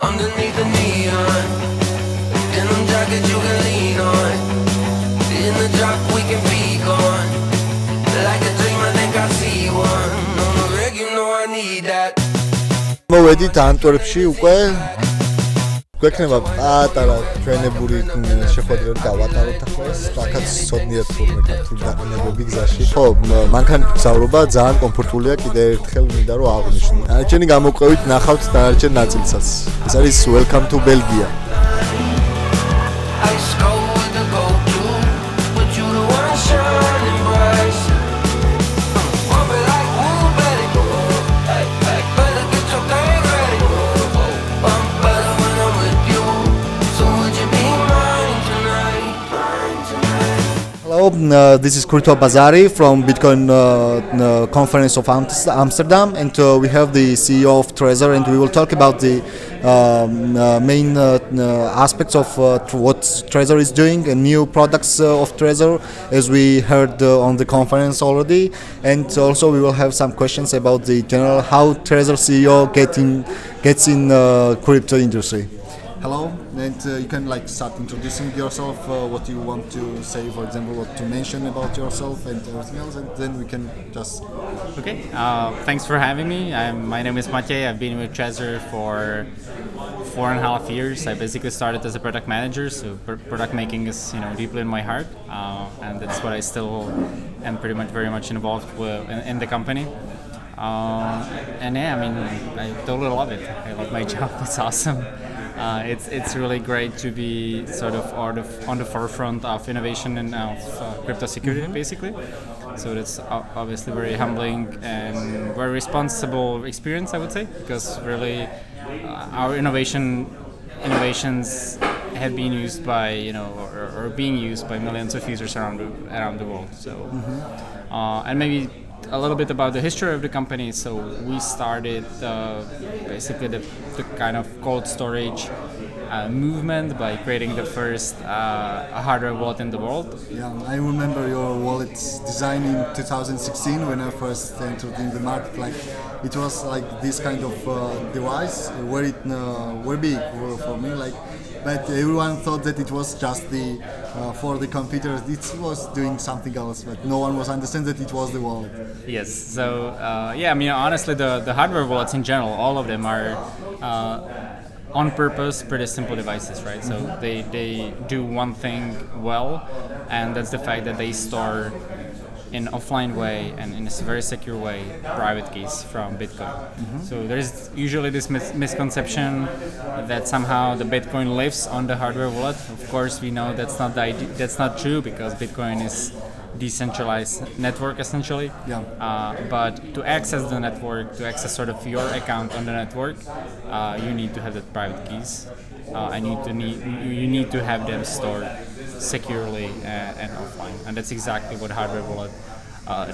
Underneath the neon, denim jacket you can lean on. In the drop we can be gone. Like a dream, I think I see one. On the reg, you know I need that. მოვედით ანტვერპში უკვე გვექნება პატარა ჩვენებური შეხვედრა დავატაროთ ახლა აქაც სოდნიათ თურმე ქართული დაყენებები გზაში ხო მანქან გზავრობა ძალიან კომფორტულია კიდე ერთხელ მინდა რომ აღვნიშნო დანარჩენი გამოყვებით ნახავთ დანარჩენ ნაწილსაც ეს არის welcome to Belgium This is Crypto Bazari from Bitcoin conference of Amsterdam, and we have the CEO of Trezor, and we will talk about the main aspects of what Trezor is doing and new products of Trezor, as we heard on the conference already, and also we will have some questions about the general how Trezor CEO gets in crypto industry. Hello, and you can start introducing yourself, what you want to say, for example, what to mention about yourself and everything else, and then we can just... Okay, thanks for having me. My name is Matěj. I've been with Trezor for 4.5 years. I basically started as a product manager, so product making is deeply in my heart, and that's what I still am pretty much very much involved with in the company. And yeah, I mean, I totally love it. I love my job. It's awesome. It's really great to be sort of on the forefront of innovation and of crypto security, basically. So that's obviously very humbling and very responsible experience, I would say, because really our innovations have been used by or being used by millions of users around the world. So and maybe a little bit about the history of the company. So we started basically the kind of cold storage movement by creating the first hardware wallet in the world. Yeah, I remember your wallet's design in 2016 when I first entered in the market. It was like this kind of device, very big for me. But everyone thought that it was just for the computers. It was doing something else, but no one was understanding that it was the wallet. Yes. So yeah, I mean, honestly, the hardware wallets in general, all of them are on purpose pretty simple devices, right? So they do one thing well, and that's the fact that they store in offline way and in a very secure way private keys from Bitcoin. So there's usually this misconception that somehow the Bitcoin lives on the hardware wallet. Of course, we know that's not that's not true, because Bitcoin is decentralized network essentially. Yeah. But to access the network, to access sort of your account on the network, you need to have the private keys, and you need to have them stored securely and offline, and that's exactly what hardware wallet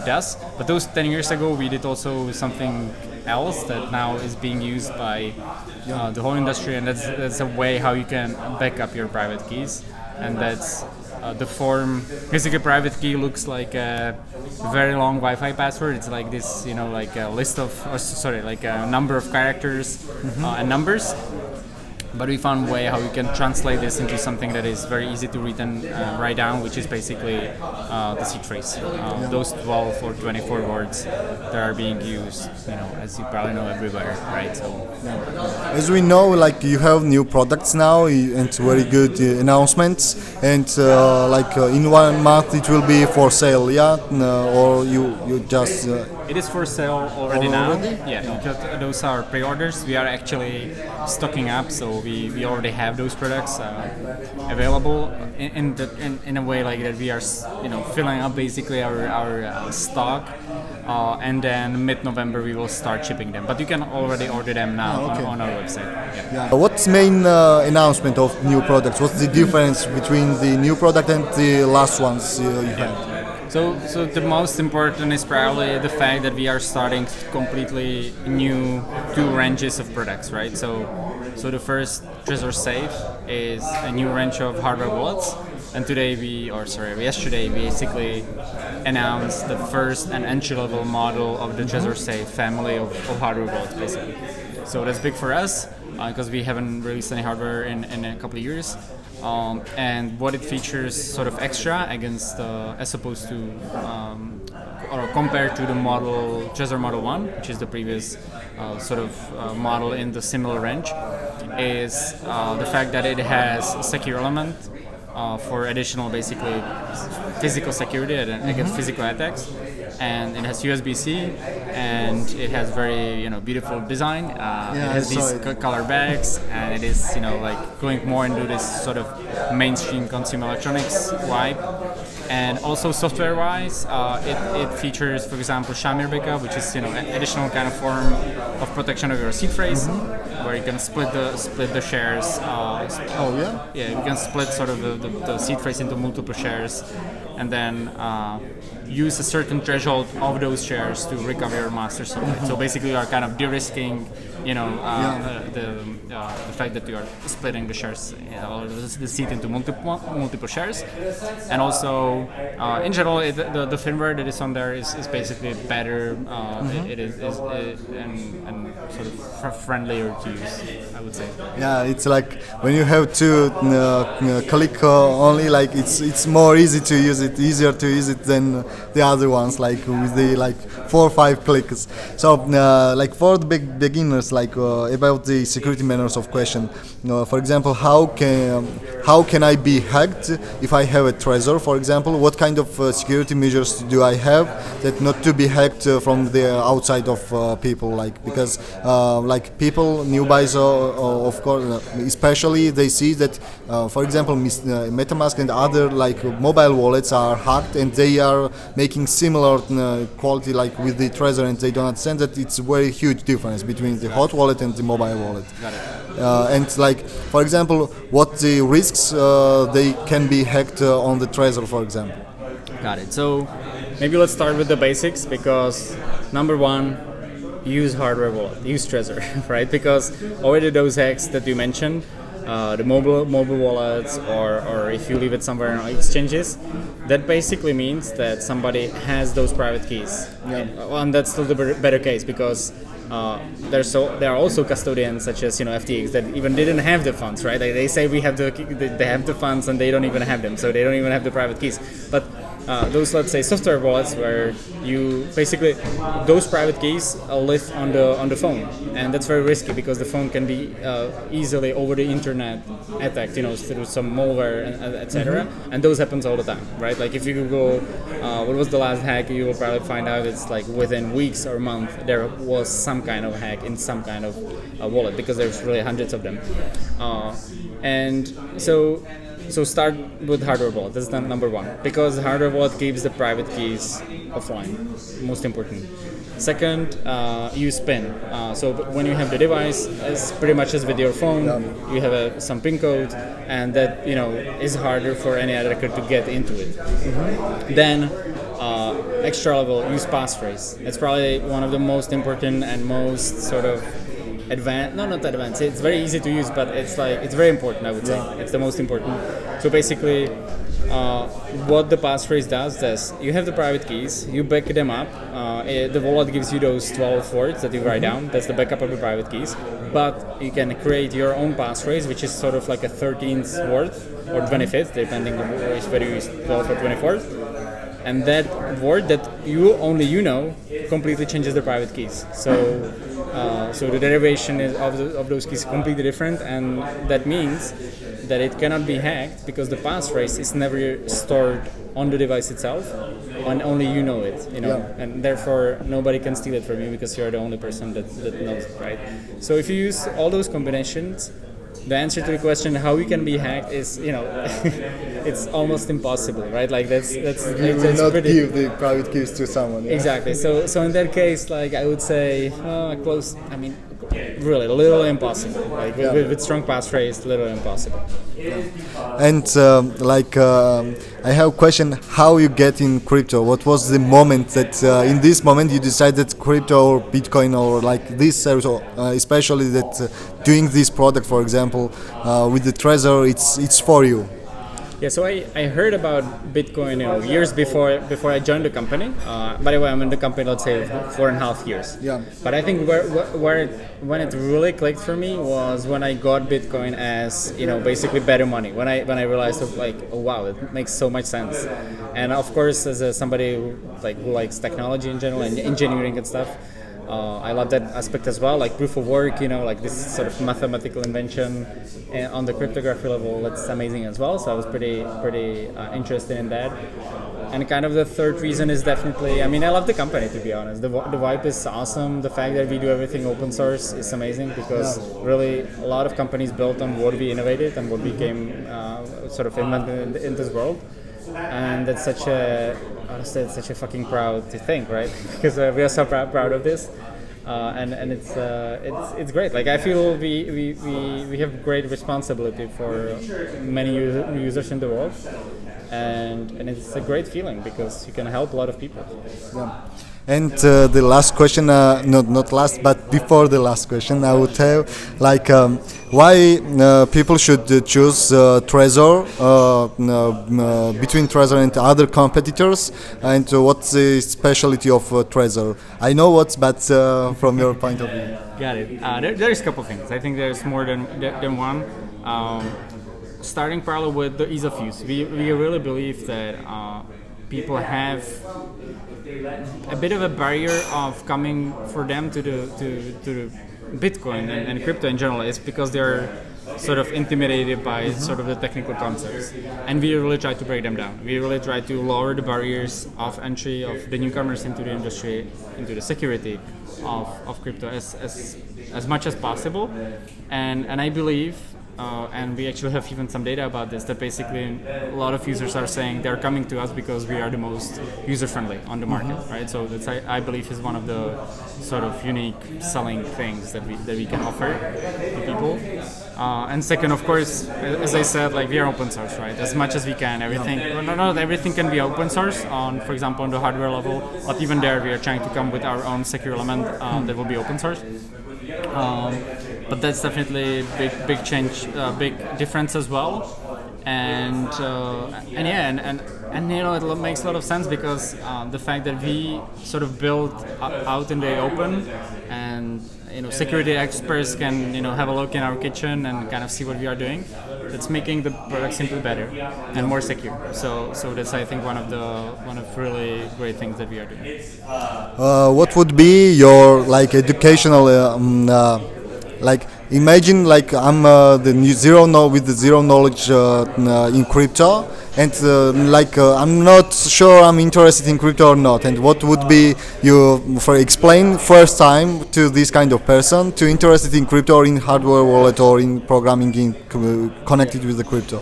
does. But those 10 years ago, we did also something else that now is being used by the whole industry, and that's a way how you can back up your private keys, and that's the form. Basically, private key looks like a very long Wi-Fi password. It's like this, like a list of, like a number of characters and numbers. But we found a way how we can translate this into something that is very easy to read and write down, which is basically the seed phrase. Those 12 or 24 words that are being used, as you probably know, everywhere, right? So, as we know, you have new products now and very good announcements, and in 1 month it will be for sale, or you just. It is for sale already now. Yeah, because those are pre-orders. We are actually stocking up, so we already have those products available in a way like that. We are filling up basically our stock, and then mid-November we will start shipping them. But you can already order them now on our website. Yeah. What's main announcement of new products? What's the difference between the new product and the last ones you had? So the most important is probably the fact that we are starting completely new 2 ranges of products, right? So the first, Trezor Safe, is a new range of hardware wallets, and yesterday we basically announced the first and entry-level model of the Trezor Safe family of hardware wallets, basically. So that's big for us. because we haven't released any hardware in a couple of years. And what it features sort of extra against, as opposed to, or compared to the Trezor Model 1, which is the previous sort of model in the similar range, is the fact that it has a secure element for additional, basically, physical security against physical attacks. And it has USB-C, and it has very beautiful design. It has these color bags, and it is like going more into this sort of mainstream consumer electronics vibe. And also software-wise, it features, for example, Shamir backup, which is additional kind of form of protection of your seed phrase, where you can split the shares. Yeah, you can split sort of the seed phrase into multiple shares, and then use a certain threshold of those shares to recover your master seed. So basically, you are kind of de-risking, the fact that you are splitting the shares, or the seed into multiple shares. And also, in general, the firmware that is on there is basically better. It is and sort of friendlier to use, I would say. Yeah, it's like when you have to click only, like it's more easy to use it, easier to use it than the other ones, like with the 4 or 5 clicks. So like for the beginners, like about the security manners of question, for example, how can I be hacked if I have a Trezor, for example? What kind of security measures do I have that not to be hacked from the outside of people, like, because like people, new buyers, of course, especially they see that for example MetaMask and other like mobile wallets are hacked, and they are making similar quality like with the Trezor, and they don't understand that it's a very huge difference between the hot wallet and the mobile wallet. Got it. And like, for example, what the risks they can be hacked on the Trezor, for example. Got it. So maybe let's start with the basics, because number one, use hardware wallet, use Trezor, right? Because already those hacks that you mentioned, the mobile wallets, or if you leave it somewhere on exchanges, that basically means that somebody has those private keys. And that's still the better case, because there are also custodians such as FTX that even didn't have the funds, right? They say they have the funds, and they don't even have them, so they don't even have the private keys. But those, let's say, software wallets, where you basically, those private keys live on the phone, and that's very risky, because the phone can be easily over the internet attacked, through some malware, etc. And those happens all the time, right? Like if you Google what was the last hack, you will probably find out it's like within weeks or months there was some kind of hack in some kind of wallet, because there's really hundreds of them. And so start with hardware wallet. That's the number one, because hardware wallet keeps the private keys offline. Most important. Second, use PIN. So when you have the device, it's pretty much as with your phone. You have some PIN code, and that is harder for any attacker to get into it. Then extra level, use passphrase. It's probably one of the most important and most sort of advanced, not advanced, it's very easy to use, but it's very important, I would say. It's the most important. So basically, what the passphrase does is, you have the private keys, you back them up, the wallet gives you those 12 words that you write down, that's the backup of the private keys, but you can create your own passphrase, which is sort of like a 13th word, or 25th, depending on whether you use 12th or 24th. And that word that only you know completely changes the private keys. So the derivation of those keys is completely different, and that means that it cannot be hacked, because the passphrase is never stored on the device itself, and only you know it. And therefore nobody can steal it from you, because you're the only person that knows it, right? So if you use all those combinations, the answer to the question how we can be hacked is, it's almost impossible, right? Like that's you will not give the private keys to someone. Exactly. So in that case, like I would say, close. I mean, really, literally impossible. Like with strong passphrase, literally impossible. And I have a question: how you get in crypto? What was the moment that in this moment you decided crypto or Bitcoin or like this service, especially that doing this product, for example, with the Trezor, it's for you? Yeah, so I heard about Bitcoin years before I joined the company. By the way, I'm in the company, let's say 4.5 years. Yeah. But I think when it really clicked for me was when I got Bitcoin as basically better money. When I realized like, oh wow, it makes so much sense. And of course, as somebody who likes technology in general and engineering and stuff. I love that aspect as well, like proof of work, like this sort of mathematical invention on the cryptography level. That's amazing as well. So I was pretty interested in that. And kind of the third reason is definitely, I love the company, to be honest. The vibe is awesome. The fact that we do everything open source is amazing because really a lot of companies built on what we innovated and what we came sort of invented in this world. And that's honestly, it's such a fucking proud to think, right? Because we are so proud of this, and it's great. Like I feel we have great responsibility for many users in the world, and it's a great feeling because you can help a lot of people. Yeah. And the last question, not last, but before the last question, I would have why people should choose Trezor between Trezor and other competitors, and what's the specialty of Trezor? I know what's, but from your point of view. Got it. There's a couple things. I think there's more than one. Starting probably with the ease of use. We really believe that people have a bit of a barrier of coming for them to the Bitcoin and crypto in general. It's because they're sort of intimidated by sort of the technical concepts, and we really try to break them down. We really try to lower the barriers of entry of the newcomers into the industry, into the security of crypto as much as possible. And I believe, and we actually have even some data about this, that basically a lot of users are saying they're coming to us because we are the most user-friendly on the market, right? So that's, I believe, is one of the sort of unique selling things that we can offer to people. And second, of course, as I said, like we are open source, right? As much as we can, everything. Not everything can be open source on, for example, on the hardware level, but even there we are trying to come with our own secure element that will be open source. But that's definitely big change, big difference as well, and it makes a lot of sense because the fact that we sort of build out in the open, and security experts can have a look in our kitchen and kind of see what we are doing. That's making the product simply better and more secure. So that's, I think, one of really great things that we are doing. What would be your educational imagine I'm with the zero knowledge in crypto, and I'm not sure I'm interested in crypto or not, and what would be explain first time to this kind of person to interested in crypto or in hardware wallet or in programming connected with the crypto?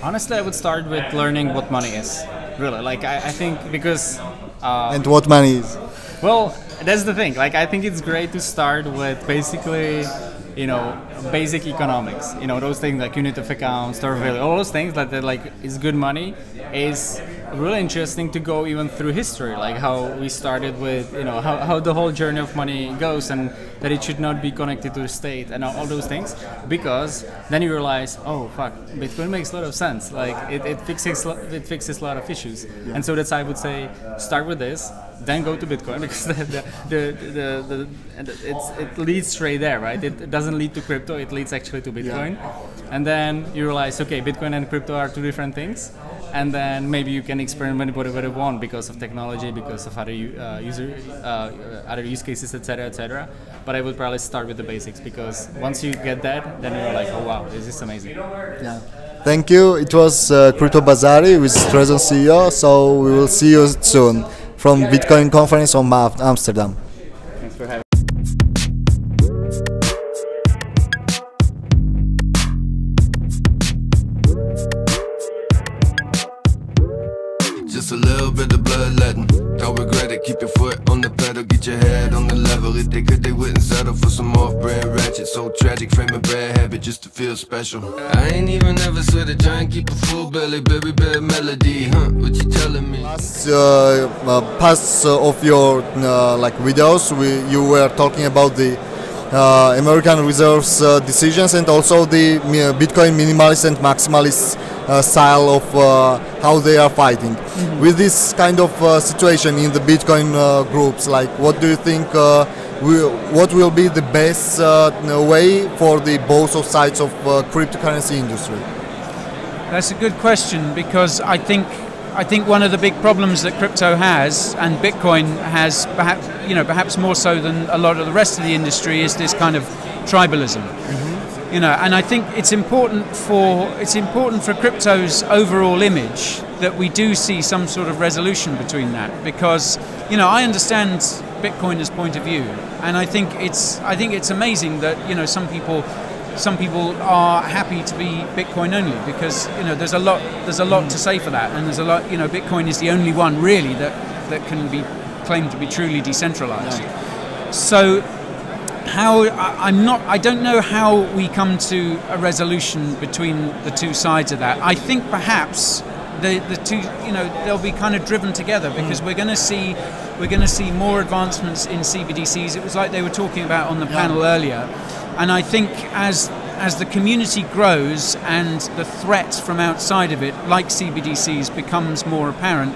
Honestly, I would start with learning what money is. Really, I think because and what money is? Well, that's the thing. I think it's great to start with basically, basic economics. Those things like unit of account, store value, all those things that is good money. Is really interesting to go even through history, like how we started with, how the whole journey of money goes, and that it should not be connected to the state and all those things, because then you realize, oh fuck, Bitcoin makes a lot of sense. It fixes a lot of issues, and so that's, I would say, start with this, then go to Bitcoin, because it leads straight there, right? It doesn't lead to crypto, it leads actually to Bitcoin, and then you realize, okay, Bitcoin and crypto are two different things. And then maybe you can experiment whatever you want because of technology, because of other other use cases, etc., etc. But I would probably start with the basics, because once you get that, then you're like, oh wow, this is amazing. Yeah. Thank you. It was Crypto Bazari with Trezor CEO. So we will see you soon from Bitcoin conference on Amsterdam. Thanks for having me. A little bit of bloodletting, don't regret it, keep your foot on the pedal, get your head on the level. If they could, they wouldn't settle for some off-brand ratchet. So tragic, frame a bad habit just to feel special. I ain't even ever sweat a giant, keep a full belly, baby, bad melody, what you telling me? Parts of your videos, you were talking about the American Reserve's decisions, and also the Bitcoin minimalist and maximalist style of how they are fighting. With this kind of situation in the Bitcoin groups, like what do you think what will be the best way for the both of sides of cryptocurrency industry? That's a good question, because I think one of the big problems that crypto has, and Bitcoin has, perhaps more so than a lot of the rest of the industry, is this kind of tribalism. And I think it's important for crypto's overall image that we do see some sort of resolution between that, because I understand Bitcoiners' point of view, and I think it's amazing that some people are happy to be Bitcoin only, because there's a lot to say for that, and there's a lot. Bitcoin is the only one really that can be claimed to be truly decentralized. So I don't know how we come to a resolution between the two sides of that. I think perhaps the two, they'll be kind of driven together, because we're going to see more advancements in CBDCs. It was like they were talking about on the panel earlier. And I think as the community grows and the threat from outside of it, like CBDCs, becomes more apparent,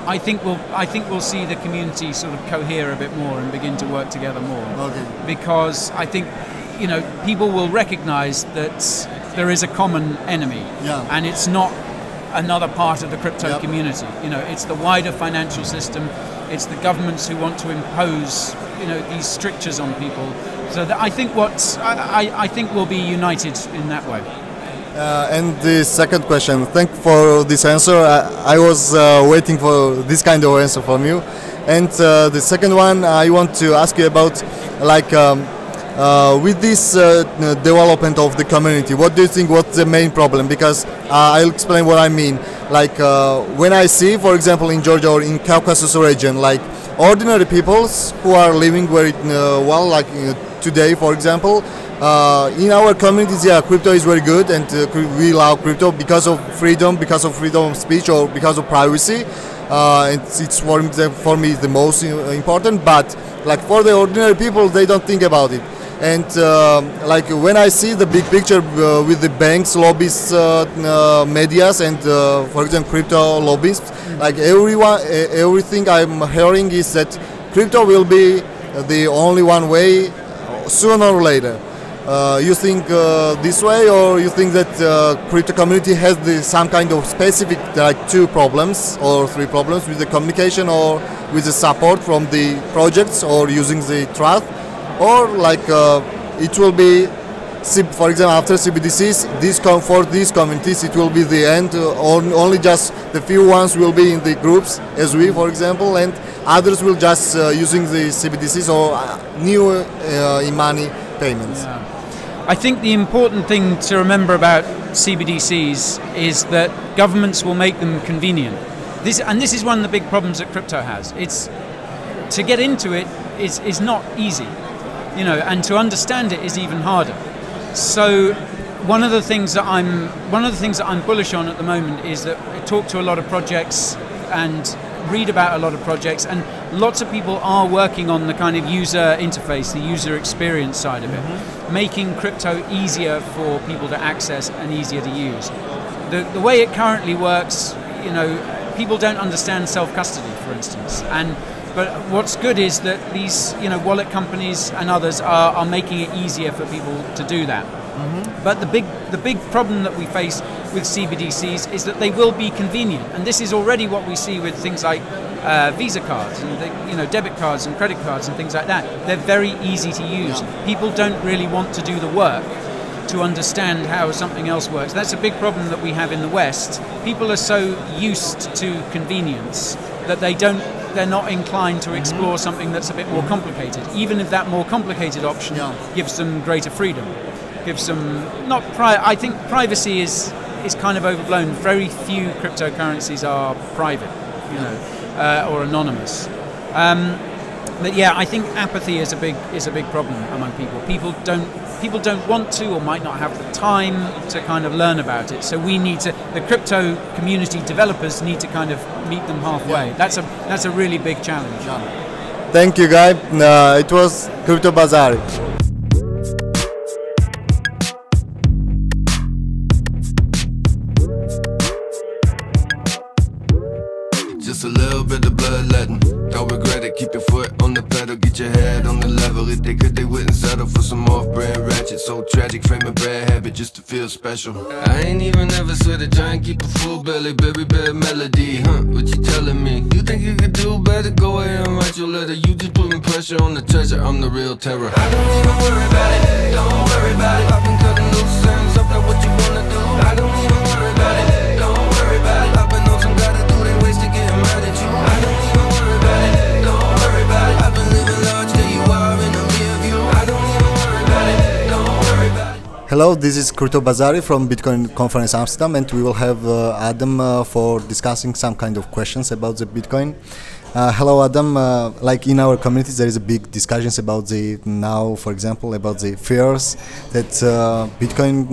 I think we'll see the community sort of cohere a bit more and begin to work together more. Okay. Because I think people will recognise that there is a common enemy, and it's not another part of the crypto community. It's the wider financial system. It's the governments who want to impose these strictures on people. So I think I think we'll be united in that way. And the second question, thank you for this answer. I was waiting for this kind of answer from you. And the second one, I want to ask you about, like, with this development of the community, what do you think? What's the main problem? Because I'll explain what I mean. Like when I see, for example, in Georgia or in Caucasus region, like ordinary peoples who are living very well, like today, for example, in our communities, crypto is very good, and we love crypto because of freedom of speech, or because of privacy. It's for me the most important. But like for the ordinary people, they don't think about it. And like when I see the big picture with the banks, lobbyists, medias, and for example crypto lobbyists, like everything I'm hearing is that crypto will be the only one way sooner or later. You think this way, or you think that crypto community has some kind of specific, like 2 problems or 3 problems with the communication, or with the support from the projects, or using the trust? Or like it will be, for example, after CBDCs, for these communities, it will be the end. Only just the few ones will be in the groups, as we, for example, and others will just using the CBDCs or new e-money payments. I think the important thing to remember about CBDCs is that governments will make them convenient. This is one of the big problems that crypto has. It's to get into it is not easy. And to understand it is even harder. So one of the things that I'm bullish on at the moment is that I talk to a lot of projects and read about a lot of projects, and lots of people are working on the kind of user interface, the user experience side of it, making crypto easier for people to access and easier to use. The way it currently works, people don't understand self-custody, for instance, but what's good is that these, wallet companies and others are making it easier for people to do that. But the big problem that we face with CBDCs is that they will be convenient, and this is already what we see with things like Visa cards and debit cards and credit cards and things like that. They're very easy to use. People don't really want to do the work to understand how something else works. That's a big problem that we have in the West. People are so used to convenience that they're not inclined to explore something that's a bit more complicated, even if that more complicated option gives them greater freedom. Gives them I think privacy is kind of overblown. Very few cryptocurrencies are private, or anonymous. But I think apathy is a big problem among people. People don't want to, or might not have the time to kind of learn about it. So the crypto community developers need to kind of meet them halfway. That's a really big challenge. Thank you, Guy. It was Crypto Bazaar. just a little bit of bloodletting. Don't regret it, keep your foot on the pedal, get your head on the level. If they could, they wouldn't settle for some off-brand ratchet. So tragic, frame a bad habit just to feel special. I ain't even ever sweat to try and keep a full belly, baby, bad melody, huh? What you telling me? You think you could do better? Go ahead and write your letter. You just putting pressure on the treasure, I'm the real terror. I don't even worry about it, don't worry about it. I've been cutting loose ends up, like what you wanna do. I don't even worry about it, don't worry about it. I've been on some gotta do, they ways to get mad at you. I don't even worry about it, don't worry about it. I've been living large, there you are in the rear view. I don't even worry about it, don't worry about it. Hello, this is Crypto Bazari from Bitcoin Conference Amsterdam, and we will have Adam for discussing some kind of questions about the Bitcoin. Hello, Adam. Like in our communities, there is a big discussions about the now, for example, about the fears that Bitcoin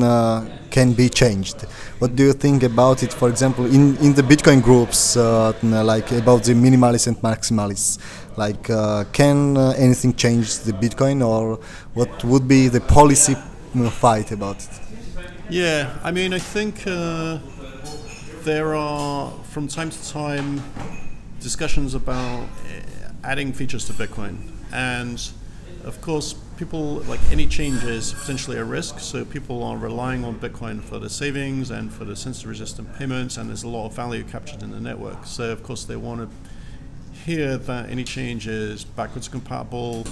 can be changed. What do you think about it? For example, in the Bitcoin groups, like about the minimalists and maximalists, like can anything change the Bitcoin, or what would be the policy fight about it? Yeah, I mean, I think there are from time to time discussions about adding features to Bitcoin, and of course people, like any change is potentially a risk, so people are relying on Bitcoin for the savings and for the sensitive resistant payments, and there's a lot of value captured in the network, so of course they want to hear that any change is backwards compatible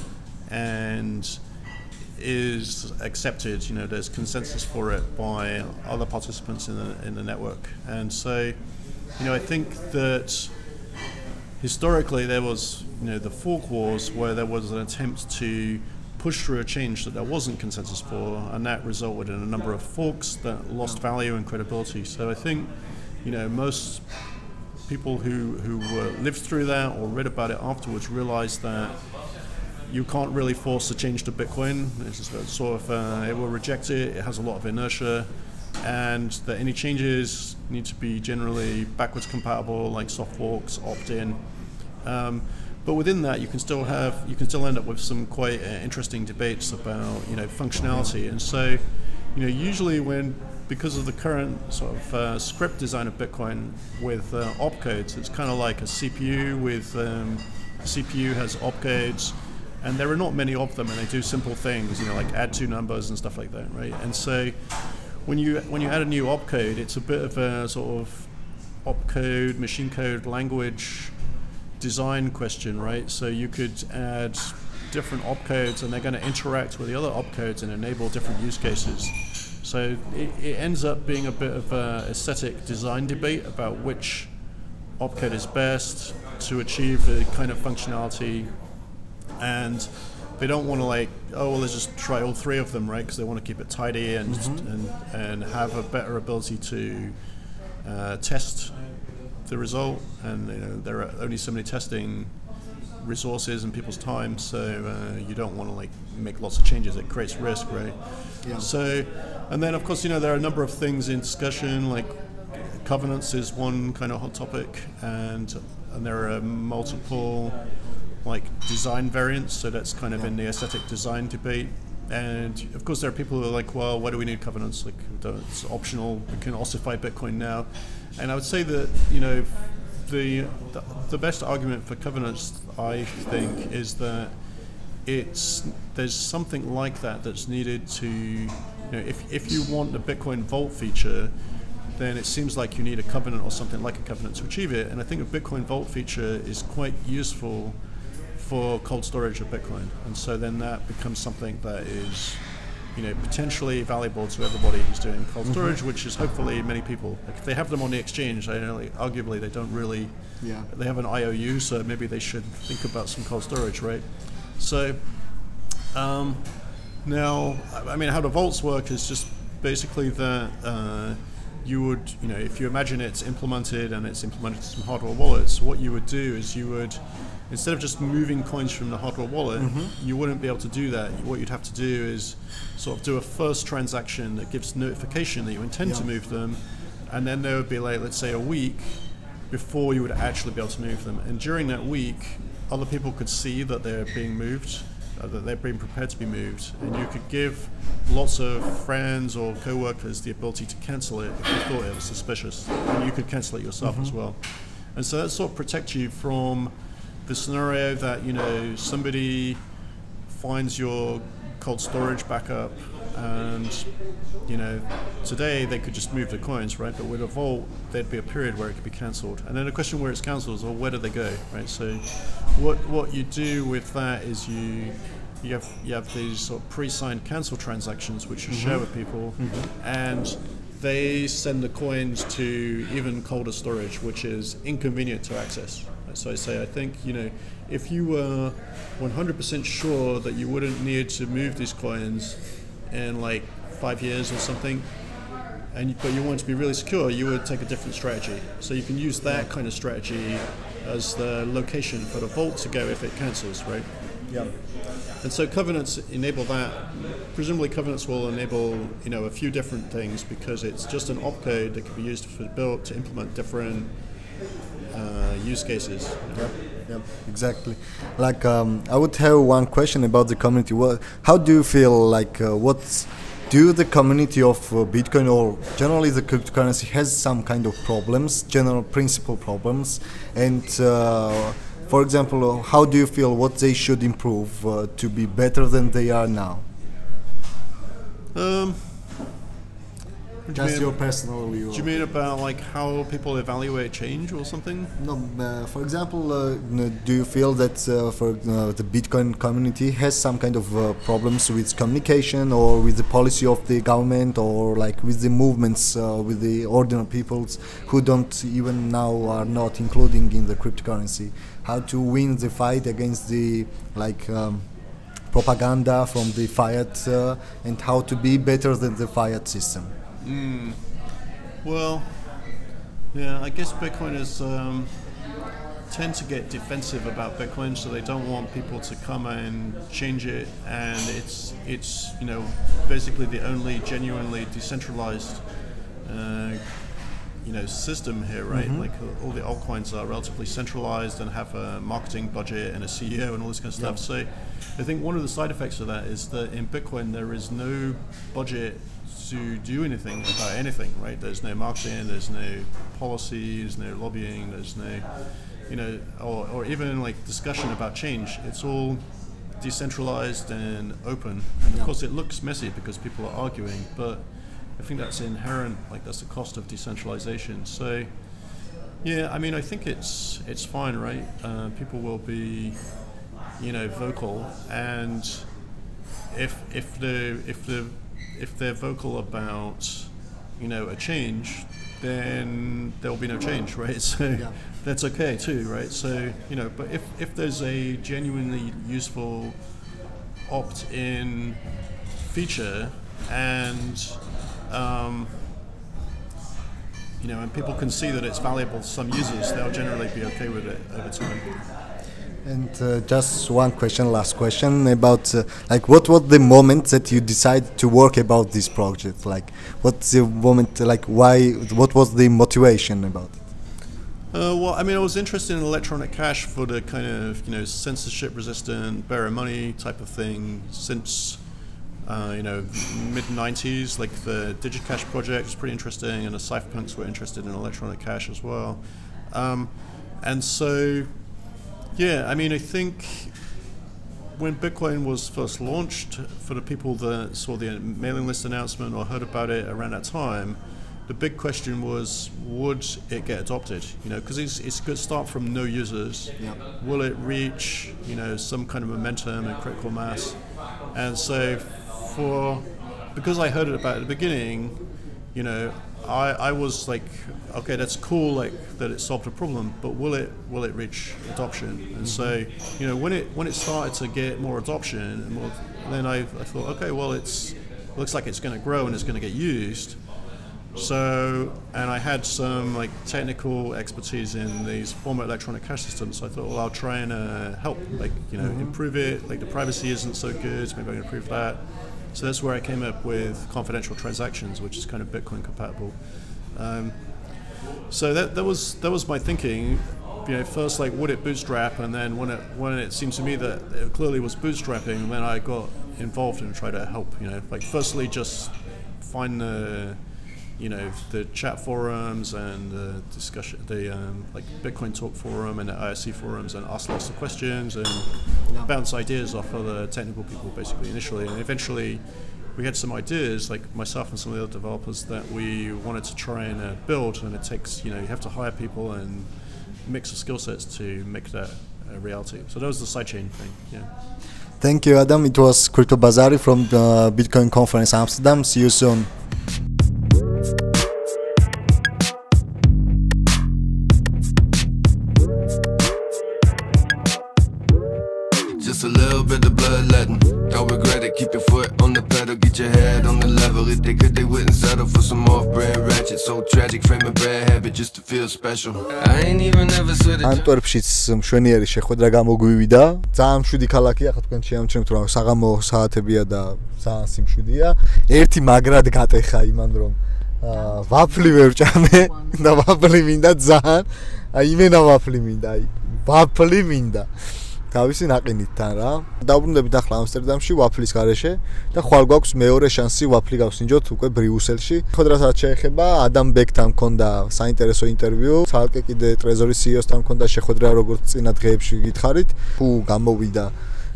and is accepted, you know, there's consensus for it by other participants in the network. And so, you know, I think that historically there was, you know, the fork wars where there was an attempt to push through a change that there wasn't consensus for, and that resulted in a number of forks that lost value and credibility. So I think, you know, most people who lived through that or read about it afterwards realized that you can't really force a change to Bitcoin. It's just sort of, it will reject it, it has a lot of inertia, and that any changes need to be generally backwards compatible, like soft forks, opt-in. But within that, you can still end up with some quite interesting debates about, you know, functionality. And so, you know, usually because of the current sort of script design of Bitcoin with opcodes, it's kind of like a CPU with CPU has opcodes, and there are not many of them, and they do simple things, you know, like add two numbers and stuff like that, right? And so when you add a new opcode, it's a bit of a sort of opcode, machine code, language design question, right? So you could add different opcodes, and they're going to interact with the other opcodes and enable different use cases. So it ends up being a bit of a aesthetic design debate about which opcode is best to achieve the kind of functionality. And they don't want to, like, oh well, let's just try all three of them, right? Because they want to keep it tidy and and have a better ability to test the result. And you know, there are only so many testing resources and people's time, so you don't want to like make lots of changes. It creates risk, right? Yeah. So, and then of course, you know, there are a number of things in discussion, like covenants is one kind of hot topic, and there are multiple like design variants, so that's kind of in the aesthetic design debate. And of course there are people who are like, well, why do we need covenants? Like, it's optional, we can ossify Bitcoin now. And I would say that, you know, the best argument for covenants, I think, is that there's something like that that's needed to, you know, if you want the Bitcoin Vault feature, then it seems like you need a covenant or something like a covenant to achieve it. And I think a Bitcoin Vault feature is quite useful for cold storage of Bitcoin, and so then that becomes something that is, you know, potentially valuable to everybody who's doing cold storage, which is hopefully many people. Like if they have them on the exchange, arguably they don't really, they have an IOU, so maybe they should think about some cold storage, right? So now, I mean, how the vaults work is just basically that you would, you know, if you imagine it's implemented and it's implemented to some hardware wallets, what you would do is you would, instead of just moving coins from the hardware wallet, you wouldn't be able to do that. What you'd have to do is sort of do a first transaction that gives notification that you intend to move them, and then there would be, like, let's say a week before you would actually be able to move them. And during that week, other people could see that they're being moved, that they're being prepared to be moved, and you could give lots of friends or co-workers the ability to cancel it if you thought it was suspicious, and you could cancel it yourself as well. And so that sort of protects you from the scenario that, you know, somebody finds your cold storage backup and, you know, today they could just move the coins, right? But with a vault, there'd be a period where it could be cancelled. And then the question where it's cancelled is, well, where do they go, right? So what you do with that is you have these sort of pre-signed cancel transactions which you share with people, and they send the coins to even colder storage, which is inconvenient to access. So I say, I think, you know, if you were 100% sure that you wouldn't need to move these coins in like 5 years or something, but you want to be really secure, you would take a different strategy. So you can use that kind of strategy as the location for the vault to go if it cancels, right? Yeah. And so covenants enable that. Presumably covenants will enable, you know, a few different things because it's just an opcode that can be used to implement different use cases. Yeah, exactly. Like I would have one question about the community. How do you feel like do the community of Bitcoin or generally the cryptocurrency has some kind of problems, general principle problems, and for example, how do you feel what they should improve to be better than they are now? Just your personal view. Do you mean about like how people evaluate change or something? No, for example, do you feel that the Bitcoin community has some kind of problems with communication or with the policy of the government or like with the movements with the ordinary peoples who don't even now are not including in the cryptocurrency? How to win the fight against the propaganda from the fiat and how to be better than the fiat system? Well, yeah, I guess Bitcoiners tend to get defensive about Bitcoin, so they don't want people to come and change it, and it's you know, basically the only genuinely decentralized you know, system here, right? Like all the altcoins are relatively centralized and have a marketing budget and a CEO and all this kind of stuff. So I think one of the side effects of that is that in Bitcoin there is no budget to do anything about anything, right? There's no marketing, there's no policy, there's no lobbying, there's no, you know, or even like discussion about change. It's all decentralized and open. And of course it looks messy because people are arguing, but I think that's inherent, like that's the cost of decentralization. So yeah, I mean, I think it's fine, right? People will be, you know, vocal, and if they're vocal about, you know, a change, then there will be no change, right? So that's okay too, right? So, you know, but if there's a genuinely useful opt-in feature and you know, and people can see that it's valuable to some users, they'll generally be okay with it over time. And just one question, last question about like what was the moment that you decided to work about this project? Like what's the moment, like why, what was the motivation about it? Well, I mean, I was interested in electronic cash for the kind of, you know, censorship resistant, bearer money type of thing since you know, mid-90s. Like the DigiCash project was pretty interesting, and the cypherpunks were interested in electronic cash as well. And so, yeah, I mean, I think when Bitcoin was first launched, for the people that saw the mailing list announcement or heard about it around that time, the big question was, would it get adopted? You know, because it's going to start from no users. Yep. Will it reach, you know, some kind of momentum and critical mass? And so, because I heard it about at the beginning, you know, I was like, okay, that's cool, like that it solved a problem, but will it reach adoption? And so, you know, when it started to get more adoption, and more, then I thought, okay, well, it looks like it's going to grow and it's going to get used. So, and I had some like technical expertise in these former electronic cash systems. So I thought, well, I'll try and help, like, you know, improve it. Like the privacy isn't so good, so maybe I can improve that. So that's where I came up with confidential transactions, which is kind of Bitcoin compatible. So that was my thinking. You know, first, like, would it bootstrap, and then when it seemed to me that it clearly was bootstrapping, then I got involved and tried to help. You know, like firstly just find the the chat forums and the discussion, the like Bitcoin Talk forum and the IRC forums, and ask lots of questions and bounce ideas off other technical people basically initially, and eventually we had some ideas, like myself and some of the other developers, that we wanted to try and build, and it takes, you have to hire people and mix of skill sets to make that a reality. So that was the sidechain thing. Yeah. Thank you, Adam. It was Crypto Bazari from the Bitcoin Conference Amsterdam. See you soon. Just a little bit of bloodletting. Don't regret it. Keep your foot on the pedal. Get your head on the level. If they could, they wouldn't settle for some off-brand ratchet. So tragic, frame a bad habit just to feel special. I ain't even ever sweat it. ანტვერპშიც მშვენიერი შეხვედრა გამოგვივიდა. ძალიან მშვიდი ქალაქია, ხა თქვენ შეამჩნევთ რომ საღამო საათებია და ძალიან სიმშვიდეა. ერთი მაგრად გატეხა იმან რომ ვაფლი ვერ ჭამე და ვაფლი მინდა ძალიან. აი იმენა ვაფლი მინდა, აი ვაფლი მინდა. თავისი ნაყინითთან რა. დავბრუნდებით ახლა ამსტერდამში ვაფლის გარეშე და ხვალ გვაქვს მეორე შანსი ვაფლი გავსინჯოთ უკვე ბრიუსელში. ხო რასაც შეეხება Adam Back-თან მქონდა საინტერესო ინტერვიუ. ცალკე კიდე Trezor CEO-სთან მქონდა შეხვედრა, როგორც წინა დღეებში გითხარით. თუ გამოვიდა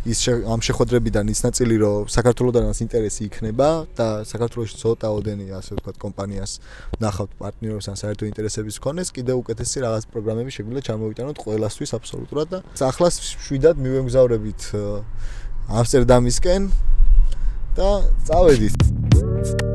ის ამ შეხვედრებიდან ის ნაწილი, რომ საქართველოსდანაც ინტერესი იქნება და საქართველოში ცოტა ოდენი, ასე ვთქვათ, კომპანიას ნახავთ პარტნიორებს ან საერთო ინტერესების მქონეს, კიდე უკეთესი რაღაც პროგრამები შეგვიძლია ჩამოვიტანოთ ყველასთვის აბსოლუტურად და ახლა შვიდად მივემგზავრებით ამსტერდამისკენ და წავედით.